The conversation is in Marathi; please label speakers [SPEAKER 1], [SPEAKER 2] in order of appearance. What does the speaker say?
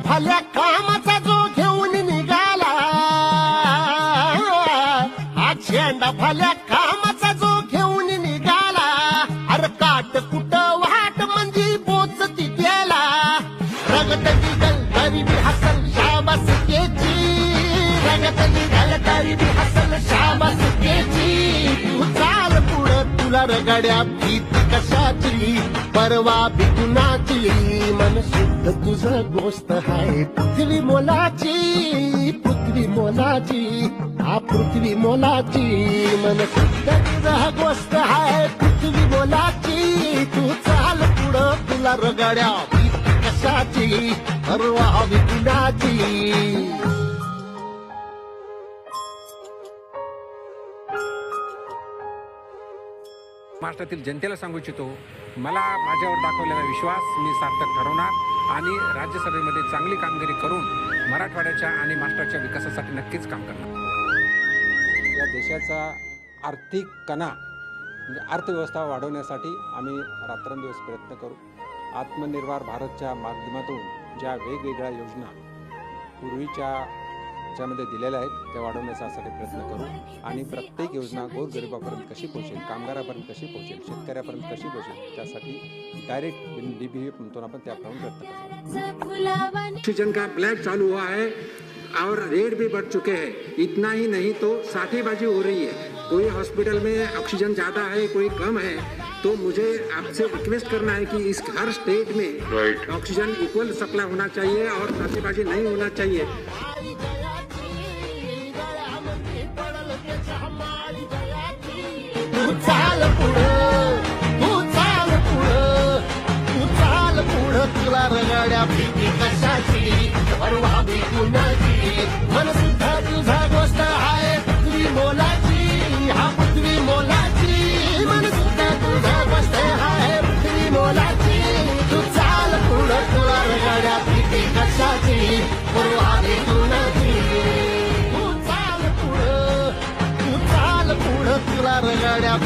[SPEAKER 1] भल्या कामाचा जो घेऊन निघाला, हा झेंडा भल्या कामाचा जो घेऊन निघाला, अरे काट कुठं वाट म्हणजे पोचती गेला, रगतली गल तरी बी हसल शाबास केची, रगतली गल तरी बी हसल शाबास केची, तू चाल पुढं तुला रगड्या भीती कशाची, परवा बी कुणाची, मन शुद्ध तुझं गोष्ट आहे पृथ्वी मोलाची, पृथ्वी मोलाची, हा पृथ्वी मोलाची, मन शुद्ध तुझं गोष्ट आहे पृथ्वी मोलाची, तू चाल पुढं तुला रगड्या भीती कशाची, परवा बी कुणाची.
[SPEAKER 2] महाराष्ट्रातील जनतेला सांगू इच्छितो, मला माझ्यावर दाखवलेला विश्वास मी सार्थक ठरवणार आणि राज्यसभेमध्ये चांगली कामगिरी करून मराठवाड्याच्या आणि महाराष्ट्राच्या विकासासाठी नक्कीच काम करणार.
[SPEAKER 3] या देशाचा आर्थिक कणा म्हणजे अर्थव्यवस्था वाढवण्यासाठी आम्ही रात्रंदिवस प्रयत्न करू. आत्मनिर्भर भारतच्या माध्यमातून ज्या वेगवेगळ्या योजना पूर्वीच्या मध्ये दिलेल्या आहेत त्या वाढवण्यासाठी प्रयत्न करू आणि प्रत्येक योजना गोरगरिबापर्यंत कशी पोहोचेल, कामगारापर्यंत कशी पोहोचेल, शेतकऱ्यापर्यंत कशी पोहोचेल त्यासाठी डायरेक्ट डीबीए म्हणतो आपण त्याप्रमाणे प्रयत्न करू.
[SPEAKER 2] ऑक्सीजन का ब्लैक चालू हुआ है और रेट भी बढ़ चुके हैं. इतना ही नहीं तो साठेबाजी हो रही है. कोई हॉस्पिटल में ऑक्सीजन ज़्यादा है, कोई कम है, तो मुझे आपसे रिक्वेस्ट करना है कि इस हर स्टेट में ऑक्सीजन इक्वल सप्लाई होना चाहिए और साठेबाजी नहीं होना चाहिए.
[SPEAKER 1] तू चाल पुढं, तू चाल पुढं, तू चाल पुढं, तुला रगड्या भीती कशाची, परवा बी कुणाची, मन सुद्धा तुझा गोष्ट आहे पृथ्वी मोलाची, हा पृथ्वी मोलाची, मन सुद्धा तुझा गोष्ट आहे पृथ्वी मोलाची, तू चाल पुढं तुला रगड्या भीती कशाची, परवा बी कुणाची, तू चाल पुढं, तू चाल पुढं तुला रगड्या